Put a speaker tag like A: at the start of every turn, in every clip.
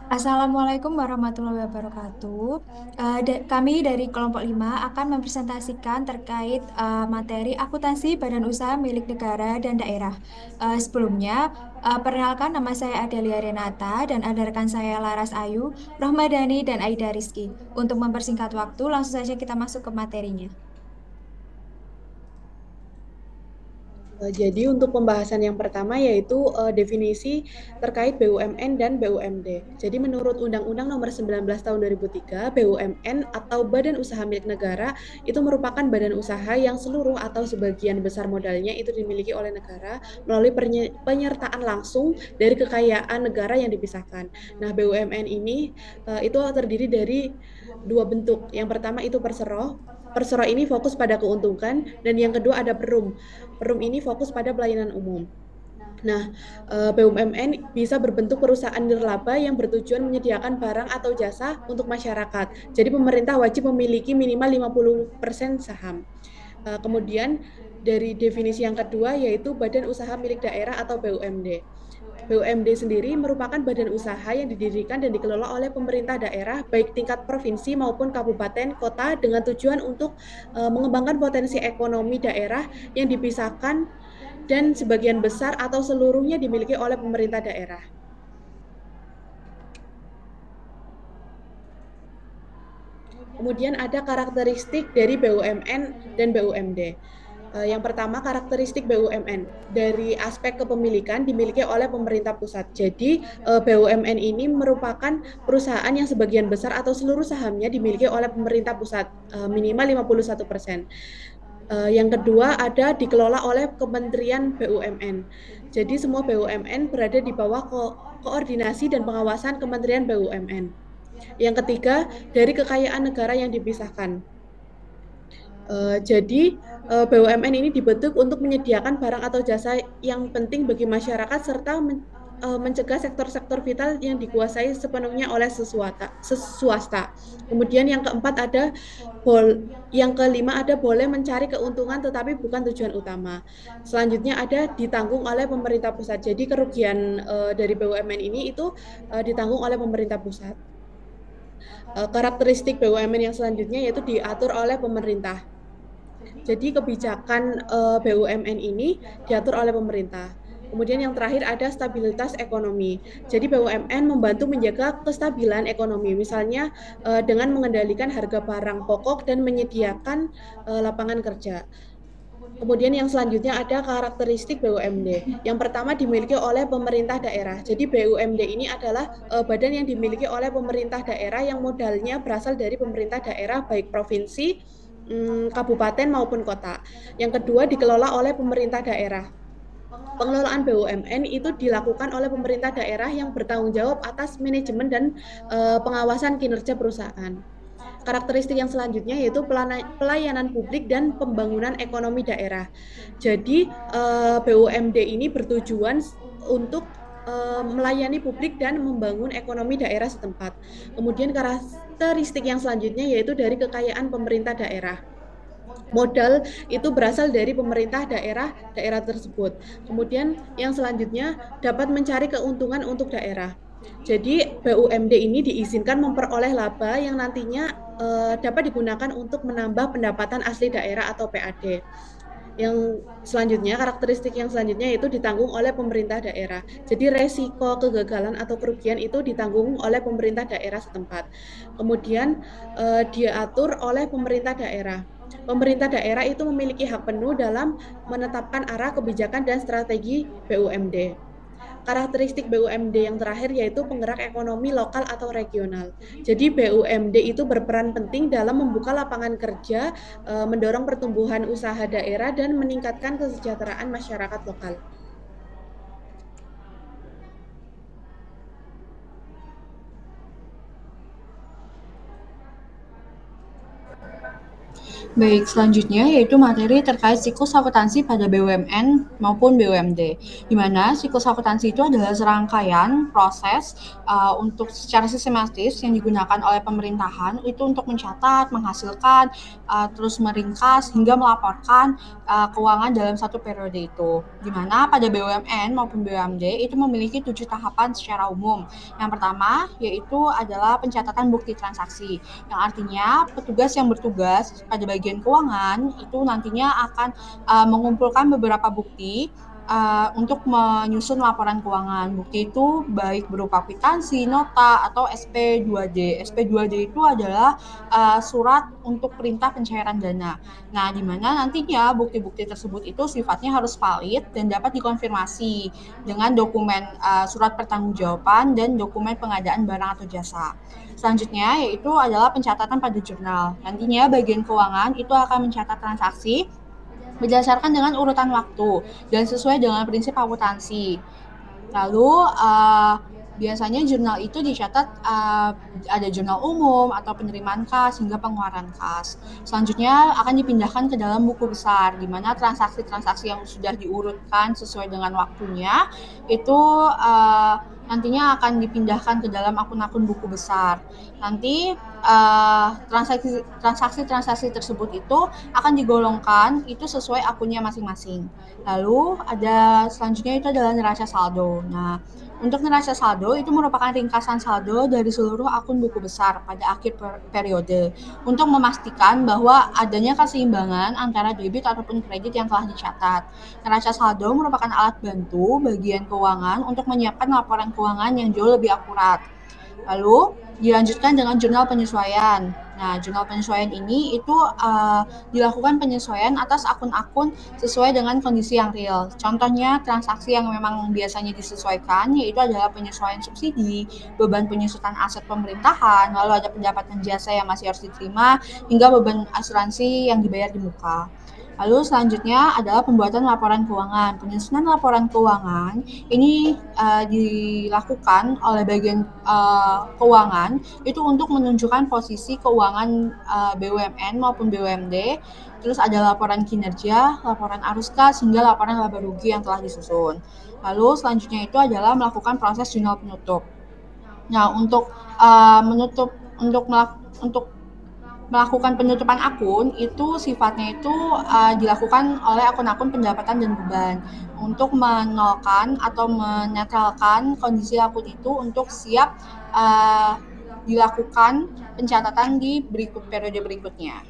A: Assalamualaikum warahmatullahi wabarakatuh. Kami dari kelompok 5 akan mempresentasikan terkait materi akuntansi badan usaha milik negara dan daerah. Sebelumnya, perkenalkan nama saya Adelia Renata dan ada rekan saya Laras Ayu, Rohmadani, dan Aida Rizky. Untuk mempersingkat waktu, langsung saja kita masuk ke materinya.
B: Jadi untuk pembahasan yang pertama yaitu definisi terkait BUMN dan BUMD. Jadi menurut Undang-Undang Nomor 19 Tahun 2003, BUMN atau Badan Usaha Milik Negara itu merupakan badan usaha yang seluruh atau sebagian besar modalnya itu dimiliki oleh negara melalui penyertaan langsung dari kekayaan negara yang dipisahkan. Nah, BUMN ini itu terdiri dari dua bentuk. Yang pertama itu perseroh. Perseroh ini fokus pada keuntungan dan yang kedua ada perum. Perum ini fokus pada pelayanan umum. Nah, BUMN bisa berbentuk perusahaan nirlaba yang bertujuan menyediakan barang atau jasa untuk masyarakat. Jadi pemerintah wajib memiliki minimal 50% saham. Kemudian dari definisi yang kedua yaitu Badan Usaha Milik Daerah atau BUMD. BUMD sendiri merupakan badan usaha yang didirikan dan dikelola oleh pemerintah daerah baik tingkat provinsi maupun kabupaten kota dengan tujuan untuk mengembangkan potensi ekonomi daerah yang dipisahkan dan sebagian besar atau seluruhnya dimiliki oleh pemerintah daerah. Kemudian ada karakteristik dari BUMN dan BUMD. Yang pertama, karakteristik BUMN dari aspek kepemilikan dimiliki oleh pemerintah pusat. Jadi, BUMN ini merupakan perusahaan yang sebagian besar atau seluruh sahamnya dimiliki oleh pemerintah pusat, minimal 51%. Yang kedua, ada dikelola oleh Kementerian BUMN. Jadi, semua BUMN berada di bawah koordinasi dan pengawasan Kementerian BUMN. Yang ketiga, dari kekayaan negara yang dipisahkan. Jadi BUMN ini dibentuk untuk menyediakan barang atau jasa yang penting bagi masyarakat serta mencegah sektor-sektor vital yang dikuasai sepenuhnya oleh swasta. Kemudian yang keempat ada yang kelima ada boleh mencari keuntungan tetapi bukan tujuan utama. Selanjutnya ada ditanggung oleh pemerintah pusat. Jadi kerugian dari BUMN ini itu ditanggung oleh pemerintah pusat. Karakteristik BUMN yang selanjutnya yaitu diatur oleh pemerintah. Jadi kebijakan BUMN ini diatur oleh pemerintah. Kemudian yang terakhir ada stabilitas ekonomi. Jadi BUMN membantu menjaga kestabilan ekonomi, misalnya dengan mengendalikan harga barang pokok dan menyediakan lapangan kerja. Kemudian yang selanjutnya ada karakteristik BUMD. Yang pertama dimiliki oleh pemerintah daerah. Jadi BUMD ini adalah badan yang dimiliki oleh pemerintah daerah yang modalnya berasal dari pemerintah daerah baik provinsi, kabupaten maupun kota. Yang kedua dikelola oleh pemerintah daerah. Pengelolaan BUMN itu dilakukan oleh pemerintah daerah yang bertanggung jawab atas manajemen dan pengawasan kinerja perusahaan. Karakteristik yang selanjutnya yaitu pelayanan publik dan pembangunan ekonomi daerah. Jadi BUMD ini bertujuan untuk melayani publik dan membangun ekonomi daerah setempat. Kemudian karakteristik yang selanjutnya yaitu dari kekayaan pemerintah daerah. Modal itu berasal dari pemerintah daerah tersebut. Kemudian yang selanjutnya dapat mencari keuntungan untuk daerah. Jadi BUMD ini diizinkan memperoleh laba yang nantinya dapat digunakan untuk menambah pendapatan asli daerah atau PAD. Yang selanjutnya, karakteristik yang selanjutnya yaitu ditanggung oleh pemerintah daerah. Jadi resiko kegagalan atau kerugian itu ditanggung oleh pemerintah daerah setempat. Kemudian diatur oleh pemerintah daerah. Pemerintah daerah itu memiliki hak penuh dalam menetapkan arah kebijakan dan strategi BUMD. Karakteristik BUMD yang terakhir yaitu penggerak ekonomi lokal atau regional. Jadi BUMD itu berperan penting dalam membuka lapangan kerja, mendorong pertumbuhan usaha daerah dan meningkatkan kesejahteraan masyarakat lokal.
C: Baik, selanjutnya yaitu materi terkait siklus akuntansi pada BUMN maupun BUMD, di mana siklus akuntansi itu adalah serangkaian proses untuk secara sistematis yang digunakan oleh pemerintahan itu untuk mencatat, menghasilkan, terus meringkas hingga melaporkan keuangan dalam satu periode itu. Di mana pada BUMN maupun BUMD itu memiliki 7 tahapan secara umum. Yang pertama yaitu adalah pencatatan bukti transaksi, yang artinya petugas yang bertugas pada bagian keuangan itu nantinya akan mengumpulkan beberapa bukti untuk menyusun laporan keuangan. Bukti itu baik berupa kwitansi, nota, atau SP2D. SP2D itu adalah surat untuk perintah pencairan dana. Nah, di mana nantinya bukti-bukti tersebut itu sifatnya harus valid dan dapat dikonfirmasi dengan dokumen surat pertanggungjawaban dan dokumen pengadaan barang atau jasa. Selanjutnya yaitu adalah pencatatan pada jurnal. Nantinya bagian keuangan itu akan mencatat transaksi berdasarkan dengan urutan waktu dan sesuai dengan prinsip akuntansi. Lalu biasanya jurnal itu dicatat ada jurnal umum atau penerimaan kas hingga pengeluaran kas. Selanjutnya akan dipindahkan ke dalam buku besar, di mana transaksi-transaksi yang sudah diurutkan sesuai dengan waktunya itu nantinya akan dipindahkan ke dalam akun-akun buku besar. Nanti transaksi-transaksi tersebut itu akan digolongkan itu sesuai akunnya masing-masing. Lalu ada selanjutnya itu adalah neraca saldo. Nah, untuk neraca saldo itu merupakan ringkasan saldo dari seluruh akun buku besar pada akhir periode untuk memastikan bahwa adanya keseimbangan antara debit ataupun kredit yang telah dicatat. Neraca saldo merupakan alat bantu bagian keuangan untuk menyiapkan laporan keuangan yang jauh lebih akurat. Lalu dilanjutkan dengan jurnal penyesuaian. Nah, jurnal penyesuaian ini itu dilakukan penyesuaian atas akun-akun sesuai dengan kondisi yang real. Contohnya transaksi yang memang biasanya disesuaikan yaitu adalah penyesuaian subsidi, beban penyusutan aset pemerintahan, lalu ada pendapatan jasa yang masih harus diterima, hingga beban asuransi yang dibayar di muka. Lalu selanjutnya adalah pembuatan laporan keuangan. Penyusunan laporan keuangan ini dilakukan oleh bagian keuangan itu untuk menunjukkan posisi keuangan BUMN maupun BUMD. Terus ada laporan kinerja, laporan arus kas, hingga laporan laba rugi yang telah disusun. Lalu selanjutnya itu adalah melakukan proses jurnal penutup. Nah, untuk menutup untuk melakukan penutupan akun itu sifatnya itu dilakukan oleh akun-akun pendapatan dan beban untuk menolkan atau menetralkan kondisi akun itu untuk siap dilakukan pencatatan di periode berikutnya.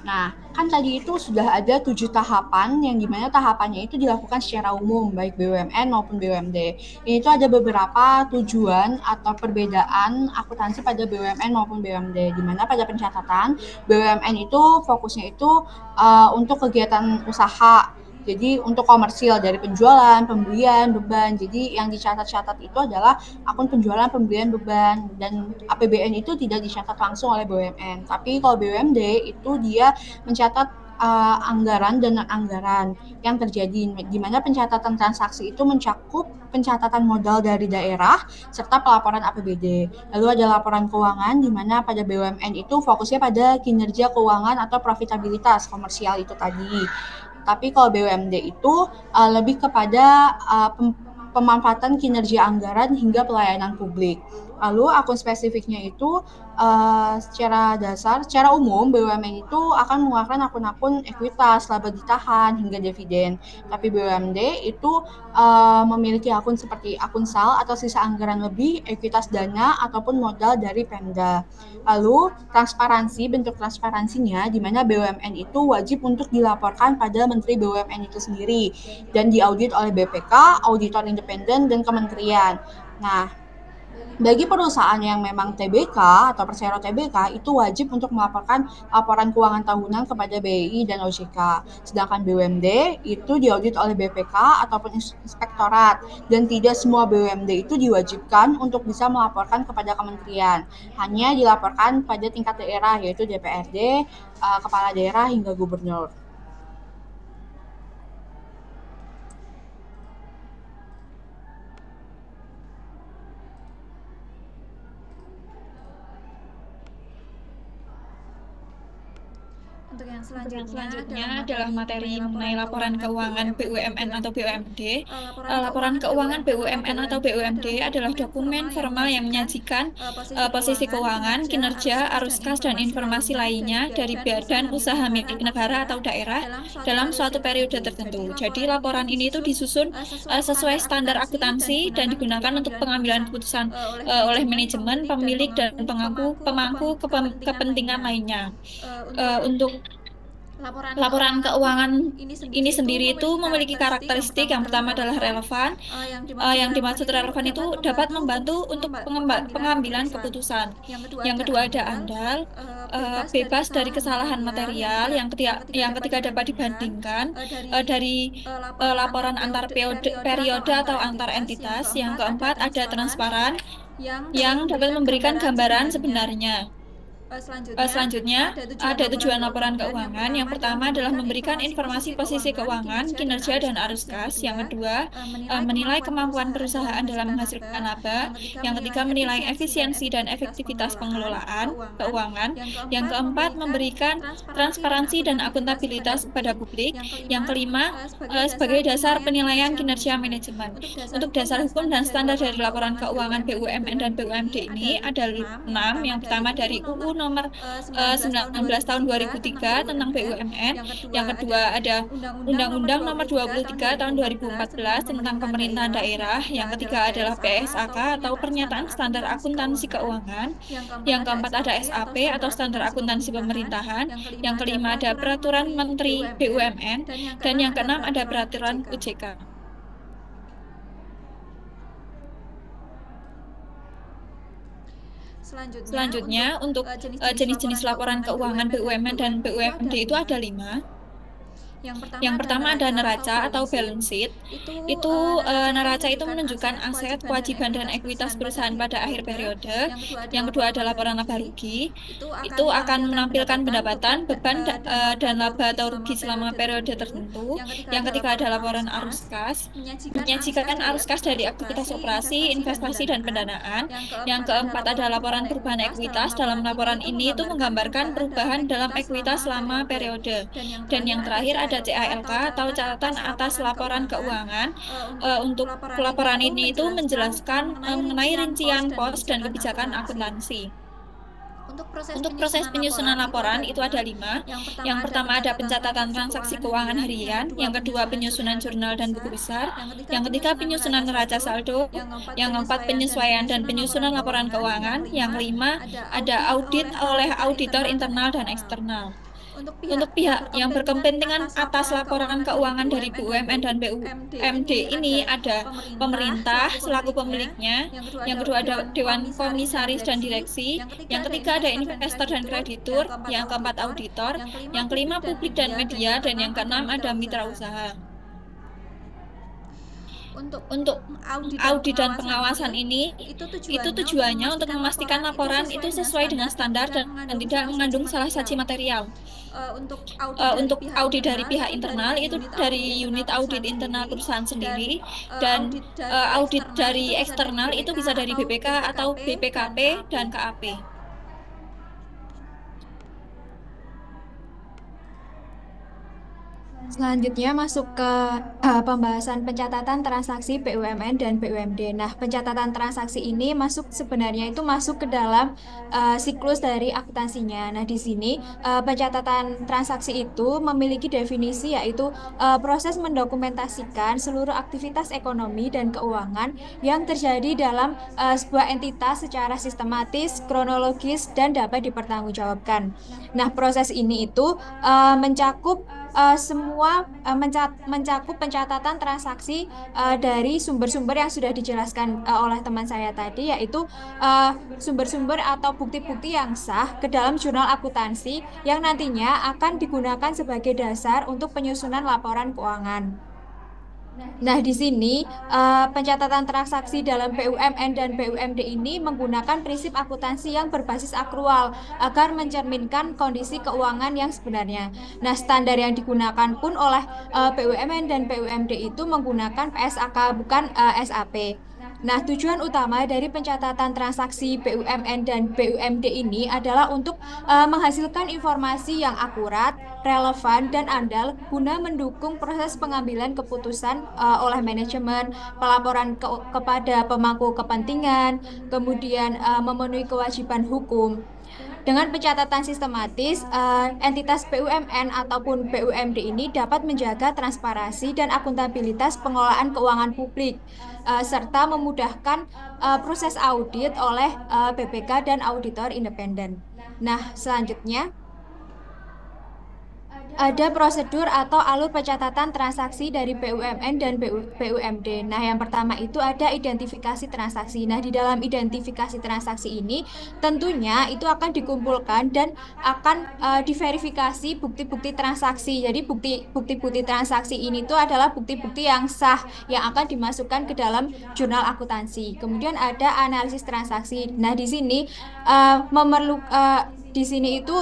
C: Nah, kan tadi itu sudah ada 7 tahapan yang dimana tahapannya itu dilakukan secara umum, baik BUMN maupun BUMD. Ini itu ada beberapa tujuan atau perbedaan akuntansi pada BUMN maupun BUMD, di mana pada pencatatan BUMN itu fokusnya itu untuk kegiatan usaha. Jadi untuk komersil dari penjualan, pembelian, beban. Jadi yang dicatat-catat itu adalah akun penjualan, pembelian, beban, dan APBN itu tidak dicatat langsung oleh BUMN. Tapi kalau BUMD itu dia mencatat anggaran dan anggaran yang terjadi, di mana pencatatan transaksi itu mencakup pencatatan modal dari daerah serta pelaporan APBD. Lalu ada laporan keuangan di mana pada BUMN itu fokusnya pada kinerja keuangan atau profitabilitas komersial itu tadi. Tapi kalau BUMD itu lebih kepada pemanfaatan kinerja anggaran hingga pelayanan publik. Lalu akun spesifiknya itu secara umum BUMN itu akan mengeluarkan akun-akun ekuitas, laba ditahan, hingga dividen. Tapi BUMD itu memiliki akun seperti akun SAL atau sisa anggaran lebih, ekuitas dana, ataupun modal dari Pemda. Lalu bentuk transparansinya di mana BUMN itu wajib untuk dilaporkan pada Menteri BUMN itu sendiri dan diaudit oleh BPK, auditor independen, dan kementerian. Nah, bagi perusahaan yang memang TBK atau persero TBK itu wajib untuk melaporkan laporan keuangan tahunan kepada BI dan OJK. Sedangkan BUMD itu diaudit oleh BPK ataupun inspektorat dan tidak semua BUMD itu diwajibkan untuk bisa melaporkan kepada kementerian. Hanya dilaporkan pada tingkat daerah yaitu DPRD, kepala daerah hingga gubernur.
D: Untuk yang selanjutnya adalah materi mengenai laporan keuangan BUMN atau BUMD. Laporan keuangan BUMN atau BUMD adalah dokumen formal yang menyajikan posisi keuangan, kinerja, arus kas, dan informasi lainnya dari badan usaha milik negara atau daerah dalam suatu periode tertentu. Jadi laporan ini itu disusun sesuai standar akuntansi dan digunakan untuk pengambilan keputusan oleh manajemen, pemilik, dan pemangku kepentingan lainnya. Untuk laporan keuangan ini sendiri itu memiliki karakteristik yang pertama adalah relevan. Yang dimaksud relevan itu dapat membantu untuk pengambilan keputusan. Yang kedua ada andal, bebas dari kesalahan material. Yang ketiga dapat dibandingkan dari laporan antar periode atau antar entitas. Yang keempat ada transparan yang dapat memberikan gambaran sebenarnya. Selanjutnya, ada tujuan laporan keuangan. Yang pertama adalah memberikan informasi posisi keuangan, kinerja, dan arus kas. Yang kedua, menilai kemampuan perusahaan dalam menghasilkan laba. Yang ketiga, menilai efisiensi dan efektivitas pengelolaan keuangan. Yang keempat, memberikan transparansi dan akuntabilitas kepada publik. Yang kelima, sebagai dasar penilaian kinerja manajemen. Untuk dasar hukum dan standar dari laporan keuangan BUMN dan BUMD ini ada 6. Yang pertama dari UU nomor 19 tahun 2003 tentang BUMN. Yang kedua ada Undang-Undang nomor 23 tahun 2014 tentang pemerintahan daerah. Yang ketiga adalah PSAK atau Pernyataan Standar Akuntansi Keuangan. Yang keempat ada SAP atau Standar Akuntansi Pemerintahan. Yang kelima ada Peraturan Menteri BUMN. Dan yang keenam ada Peraturan OJK. Selanjutnya, untuk jenis-jenis laporan keuangan BUMN dan BUMD itu ada 5. Yang pertama ada neraca atau balance sheet. Neraca itu menunjukkan aset, kewajiban, dan ekuitas perusahaan pada akhir periode. Yang kedua ada laporan laba rugi. Itu akan menampilkan pendapatan, beban, dan laba atau rugi selama periode tertentu. Yang ketiga ada laporan arus kas. Menyajikan arus kas dari aktivitas operasi, investasi, dan pendanaan. Yang keempat ada laporan perubahan ekuitas. Dalam laporan ini itu menggambarkan perubahan dalam ekuitas selama periode. Dan yang terakhir ada CALK atau catatan atas laporan keuangan. Untuk laporan ini itu menjelaskan mengenai rincian pos dan kebijakan akuntansi. Untuk proses penyusunan laporan itu ada 5. Yang pertama ada pencatatan transaksi keuangan harian. Yang kedua penyusunan jurnal dan buku besar. Yang ketiga penyusunan neraca saldo. Yang keempat penyesuaian dan penyusunan laporan keuangan. Yang kelima ada audit oleh auditor internal dan eksternal. Untuk pihak yang berkepentingan atas laporan keuangan dari BUMN dan BUMD ini ada pemerintah selaku pemiliknya, yang kedua ada Dewan Komisaris dan Direksi, yang ketiga ada investor dan kreditur, yang keempat auditor, yang kelima publik dan media, dan yang keenam ada mitra usaha. Untuk audit dan pengawasan ini itu tujuannya untuk memastikan laporan itu sesuai dengan standar dan tidak mengandung salah saji material. Untuk audit dari pihak internal itu dari unit audit internal perusahaan sendiri, dan audit dari eksternal itu bisa dari BPK atau BPKP dan KAP.
A: Selanjutnya masuk ke pembahasan pencatatan transaksi BUMN dan BUMD. Nah, pencatatan transaksi ini sebenarnya itu masuk ke dalam siklus dari akuntansinya. Nah, di sini pencatatan transaksi itu memiliki definisi yaitu proses mendokumentasikan seluruh aktivitas ekonomi dan keuangan yang terjadi dalam sebuah entitas secara sistematis, kronologis, dan dapat dipertanggungjawabkan. Nah, proses ini itu mencakup mencakup pencatatan transaksi dari sumber-sumber yang sudah dijelaskan oleh teman saya tadi, yaitu sumber-sumber atau bukti-bukti yang sah ke dalam jurnal akuntansi yang nantinya akan digunakan sebagai dasar untuk penyusunan laporan keuangan. Nah, di sini pencatatan transaksi dalam BUMN dan BUMD ini menggunakan prinsip akuntansi yang berbasis akrual agar mencerminkan kondisi keuangan yang sebenarnya. Nah, standar yang digunakan pun oleh BUMN dan BUMD itu menggunakan PSAK bukan SAP. Nah, tujuan utama dari pencatatan transaksi BUMN dan BUMD ini adalah untuk menghasilkan informasi yang akurat, relevan, dan andal guna mendukung proses pengambilan keputusan oleh manajemen, pelaporan kepada pemangku kepentingan, kemudian memenuhi kewajiban hukum. Dengan pencatatan sistematis, entitas BUMN ataupun BUMD ini dapat menjaga transparansi dan akuntabilitas pengelolaan keuangan publik, serta memudahkan proses audit oleh BPK dan auditor independen. Nah, selanjutnya ada prosedur atau alur pencatatan transaksi dari BUMN dan BUMD. Nah, yang pertama itu ada identifikasi transaksi. Nah, di dalam identifikasi transaksi ini tentunya itu akan dikumpulkan dan akan diverifikasi bukti-bukti transaksi. Jadi bukti-bukti transaksi ini tuh adalah bukti-bukti yang sah yang akan dimasukkan ke dalam jurnal akuntansi. Kemudian ada analisis transaksi. Nah, di sini di sini itu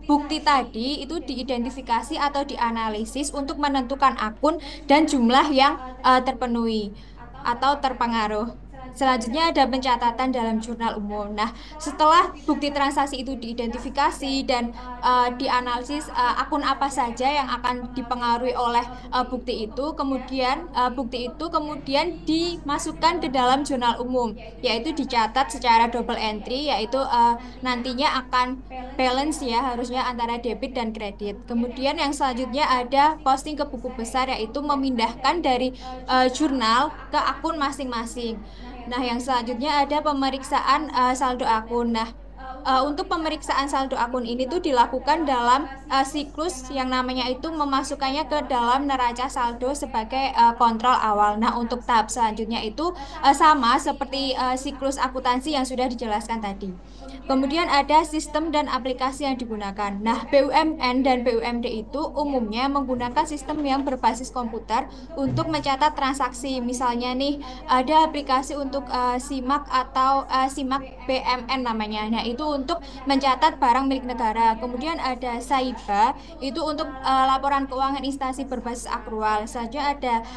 A: bukti tadi itu diidentifikasi atau dianalisis untuk menentukan akun dan jumlah yang terpenuhi atau terpengaruh. Selanjutnya ada pencatatan dalam jurnal umum. Nah, setelah bukti transaksi itu diidentifikasi dan dianalisis akun apa saja yang akan dipengaruhi oleh bukti itu, kemudian bukti itu kemudian dimasukkan ke dalam jurnal umum, yaitu dicatat secara double entry, yaitu nantinya akan balance ya harusnya antara debit dan kredit. Kemudian yang selanjutnya ada posting ke buku besar, yaitu memindahkan dari jurnal ke akun masing-masing. Nah, yang selanjutnya ada pemeriksaan saldo akun. Nah, untuk pemeriksaan saldo akun ini tuh dilakukan dalam siklus yang namanya itu memasukkannya ke dalam neraca saldo sebagai kontrol awal. Nah, untuk tahap selanjutnya itu sama seperti siklus akuntansi yang sudah dijelaskan tadi. Kemudian ada sistem dan aplikasi yang digunakan. Nah, BUMN dan BUMD itu umumnya menggunakan sistem yang berbasis komputer untuk mencatat transaksi. Misalnya nih, ada aplikasi untuk SIMAK atau SIMAK BMN namanya. Nah, itu untuk mencatat barang milik negara. Kemudian ada SAIBA, itu untuk laporan keuangan instansi berbasis akrual. Saja ada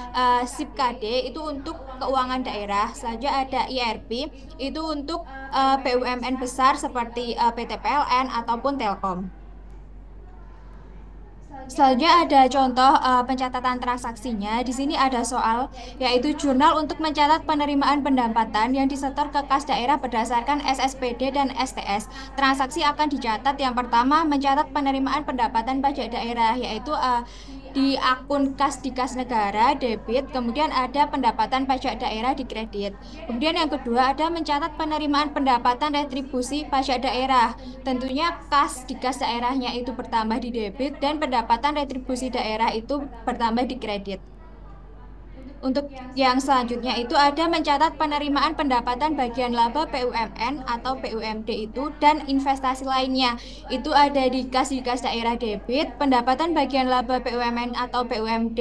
A: SIPKD, itu untuk keuangan daerah. Saja ada IRP, itu untuk BUMN besar seperti PT PLN ataupun Telkom. Selanjutnya ada contoh pencatatan transaksinya. Di sini ada soal, yaitu jurnal untuk mencatat penerimaan pendapatan yang disetor ke kas daerah berdasarkan SSPD dan STS. Transaksi akan dicatat yang pertama mencatat penerimaan pendapatan pajak daerah, yaitu di akun kas di kas negara debit, kemudian ada pendapatan pajak daerah di kredit. Kemudian yang kedua ada mencatat penerimaan pendapatan retribusi pajak daerah. Tentunya kas di kas daerahnya itu bertambah di debit dan pendapatan retribusi daerah itu bertambah di kredit. Untuk yang selanjutnya itu ada mencatat penerimaan pendapatan bagian laba BUMN atau BUMD itu dan investasi lainnya. Itu ada di kas daerah debit, pendapatan bagian laba BUMN atau BUMD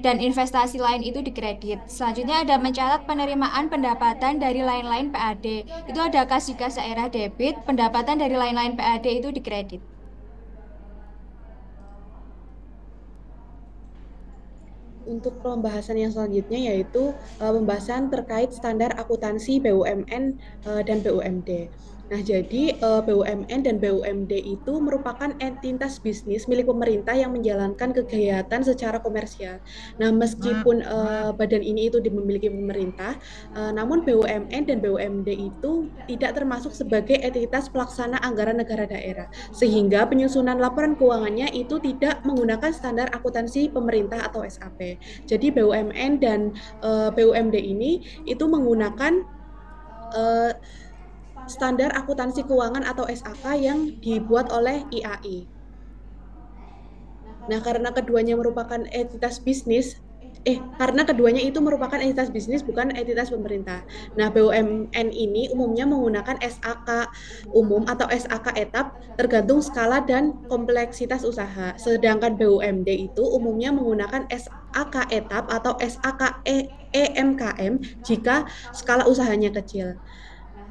A: dan investasi lain itu di kredit. Selanjutnya ada mencatat penerimaan pendapatan dari lain-lain PAD. Itu ada kas daerah debit, pendapatan dari lain-lain PAD itu di kredit.
B: Untuk pembahasan yang selanjutnya yaitu pembahasan terkait standar akuntansi BUMN dan BUMD. Nah, jadi BUMN dan BUMD itu merupakan entitas bisnis milik pemerintah yang menjalankan kegiatan secara komersial. Nah, meskipun badan ini itu dimiliki pemerintah, namun BUMN dan BUMD itu tidak termasuk sebagai entitas pelaksana anggaran negara daerah, sehingga penyusunan laporan keuangannya itu tidak menggunakan standar akuntansi pemerintah atau SAP. Jadi BUMN dan BUMD ini itu menggunakan standar akuntansi keuangan atau SAK yang dibuat oleh IAI. Nah, karena keduanya merupakan entitas bisnis, bukan entitas pemerintah. Nah, BUMN ini umumnya menggunakan SAK umum atau SAK etap tergantung skala dan kompleksitas usaha. Sedangkan BUMD itu umumnya menggunakan SAK etap atau SAK EMKM jika skala usahanya kecil.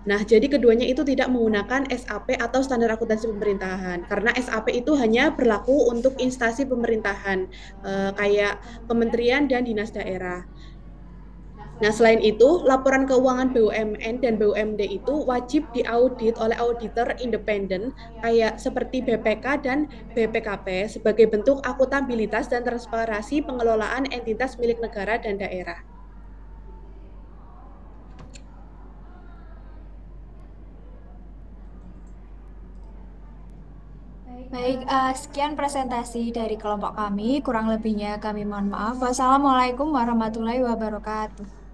B: Nah, jadi keduanya itu tidak menggunakan SAP atau standar akuntansi pemerintahan, karena SAP itu hanya berlaku untuk instansi pemerintahan, kayak kementerian dan dinas daerah. Nah, selain itu, laporan keuangan BUMN dan BUMD itu wajib diaudit oleh auditor independen kayak seperti BPK dan BPKP sebagai bentuk akuntabilitas dan transparansi pengelolaan entitas milik negara dan daerah.
A: Baik, sekian presentasi dari kelompok kami. Kurang lebihnya kami mohon maaf. Wassalamualaikum warahmatullahi wabarakatuh.